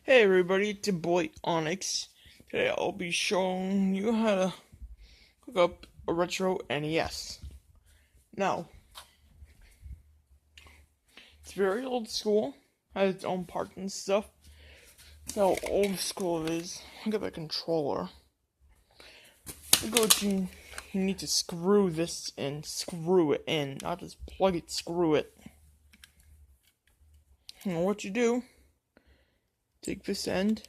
Hey everybody, it's your boy Onyx. Today I'll be showing you how to hook up a retro NES. Now, it's very old school, has its own parts and stuff. That's how old school it is. Look at the controller. You need to screw this in, screw it in, not just plug it, screw it. And what you do, take this end,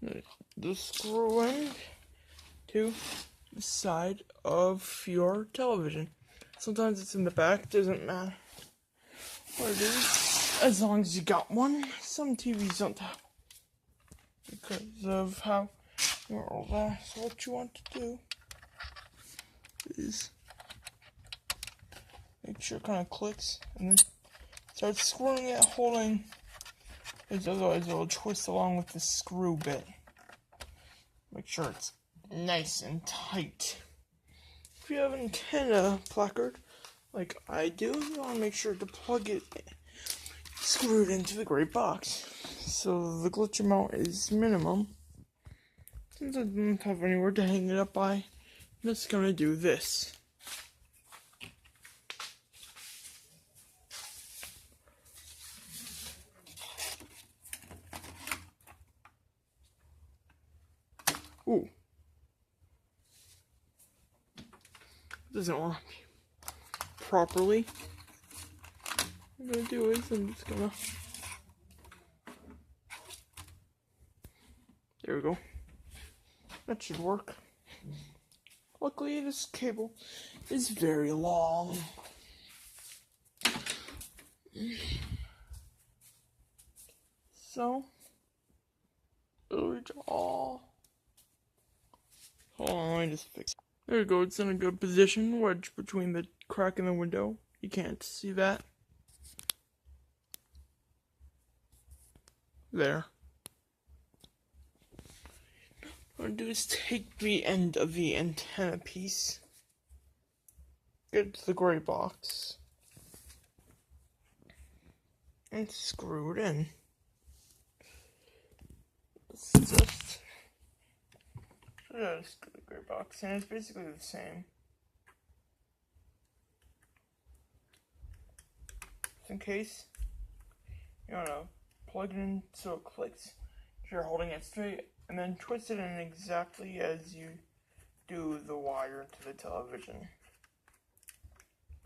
the screw end to the side of your television. Sometimes it's in the back, doesn't matter what it is, as long as you got one. Some TVs don't have, because of how you're old. So what you want to do is make sure it kind of clicks, and then start screwing it, holding, because otherwise it'll twist along with the screw bit. Make sure it's nice and tight. If you have an antenna placard, like I do, you want to make sure to plug it screwed into the gray box, so the glitch amount is minimum. Since I don't have anywhere to hang it up by, I'm just gonna do this. Ooh. Doesn't work properly. What I'm gonna do is I'm just gonna, there we go. That should work. Luckily this cable is very long. So it'll reach all. Hold on, let me just fix it. There we go, it's in a good position, wedged between the crack in the window. You can't see that. There. What I'm gonna do is take the end of the antenna piece, get it to the gray box, and screw it in. It's just screw the gray box, and it's basically the same. Just in case you wanna plug it in so it clicks, if you're holding it straight, and then twist it in exactly as you do the wire to the television.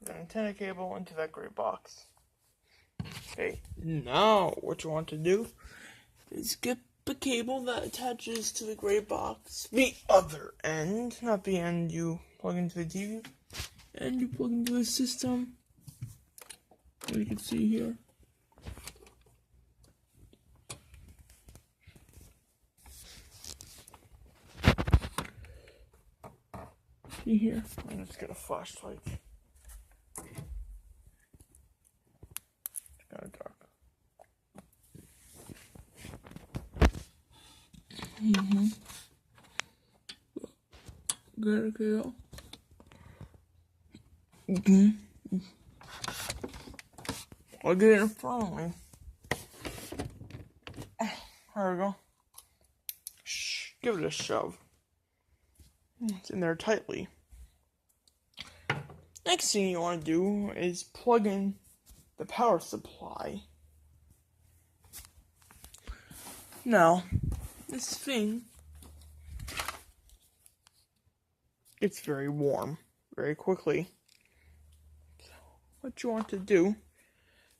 The antenna cable into that gray box. Okay, now what you want to do is get the cable that attaches to the gray box, the other end, not the end you plug into the TV, and you plug into the system, as you can see here. See here, I'm just get a flashlight. It's kind of dark. Good, okay. I'll get it in front of me. There we go. Shh, give it a shove. It's in there tightly. Next thing you want to do is plug in the power supply. Now, this thing gets very warm very quickly. So what you want to do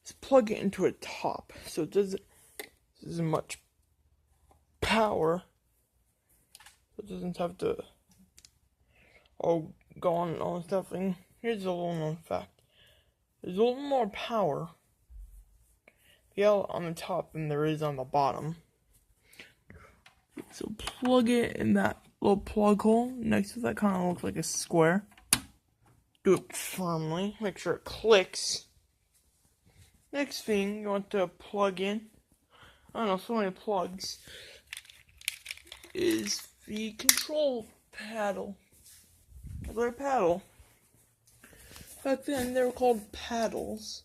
is plug it into a top, so it doesn't much power. So it doesn't have to go on and all this stuff. And here's a little known fact: there's a little more power on the top than there is on the bottom. So plug it in that little plug hole next to that, kind of looks like a square. Do it firmly, make sure it clicks. Next thing you want to plug in, I don't know, so many plugs, is the control paddle. Regular paddle. Back then they were called paddles.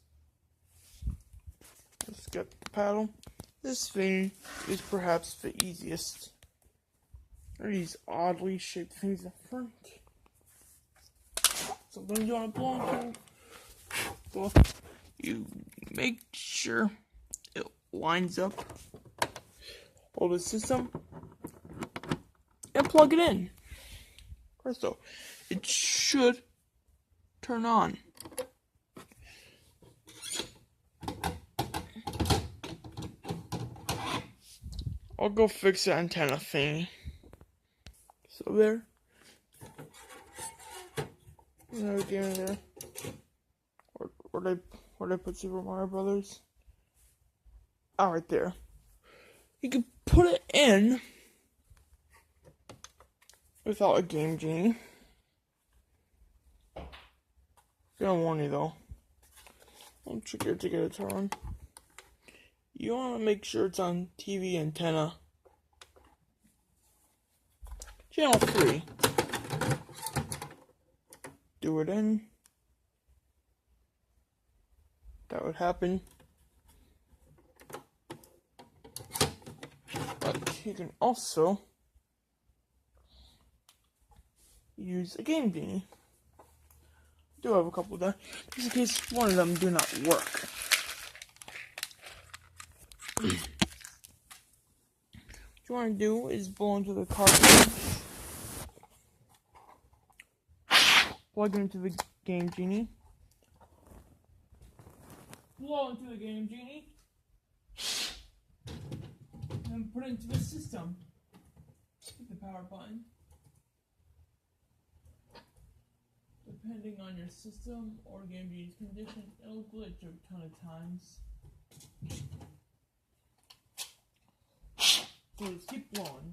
Let's get the paddle. This thing is perhaps the easiest. There are these oddly shaped things in front. Something you want to blow into. So you make sure it lines up all the system and plug it in. Presto. It should turn on. I'll go fix the antenna thing. So there. Another game in there. Where'd I put Super Mario Brothers? Oh, right there. You can put it in without a Game Genie. Gonna warn you though. I'm tricky to get it to turn. You want to make sure it's on TV antenna. Channel 3. Do it in. That would happen. But you can also use a Game Genie. I do have a couple there, just in case one of them do not work. What you want to do is blow into the cartridge, plug it into the Game Genie, blow into the Game Genie, and put it into the system. Hit the power button. Depending on your system or Game Genie's condition, it'll glitch a ton of times. So just keep blowing.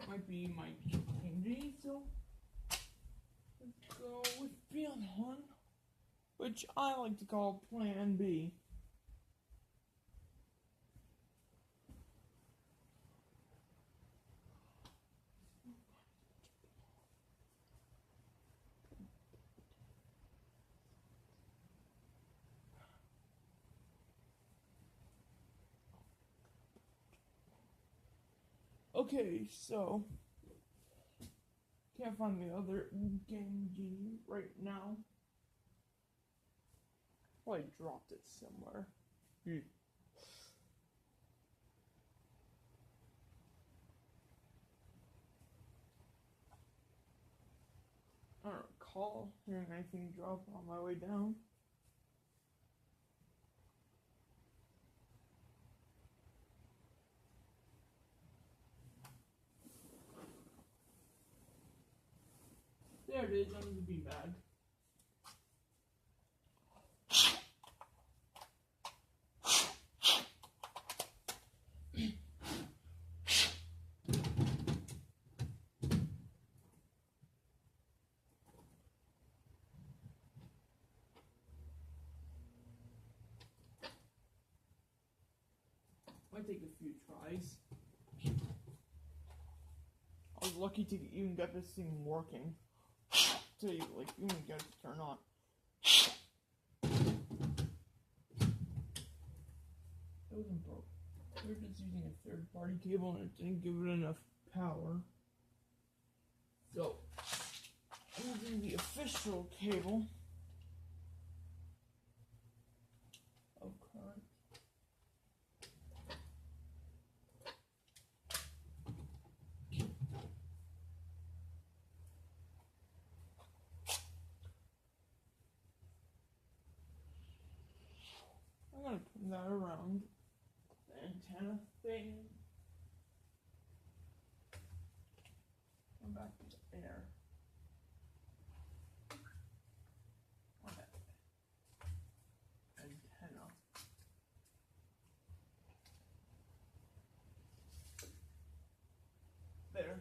Might be my Game Genie, so let's go with Beyond One, which I like to call Plan B. Okay, so can't find the other Game Genie right now. Probably dropped it somewhere. I don't recall hearing anything drop on my way down. There it is, under the beanbag. Might take a few tries. I was lucky to even get this thing working. To like even get it to turn on. It wasn't broke. We were just using a third-party cable and it didn't give it enough power. So I'm using the official cable of current. I'm gonna put that around the antenna thing. Come back to air. On that antenna. There.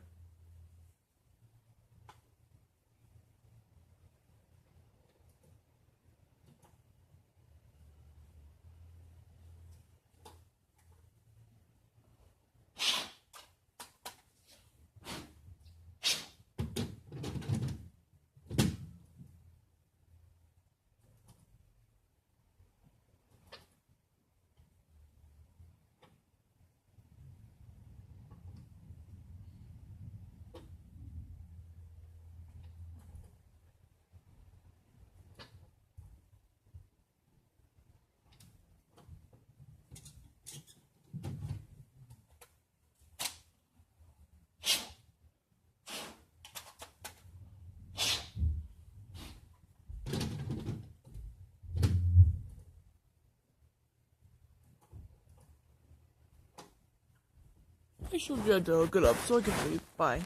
I showed you how to hook it up, so I can leave. Bye.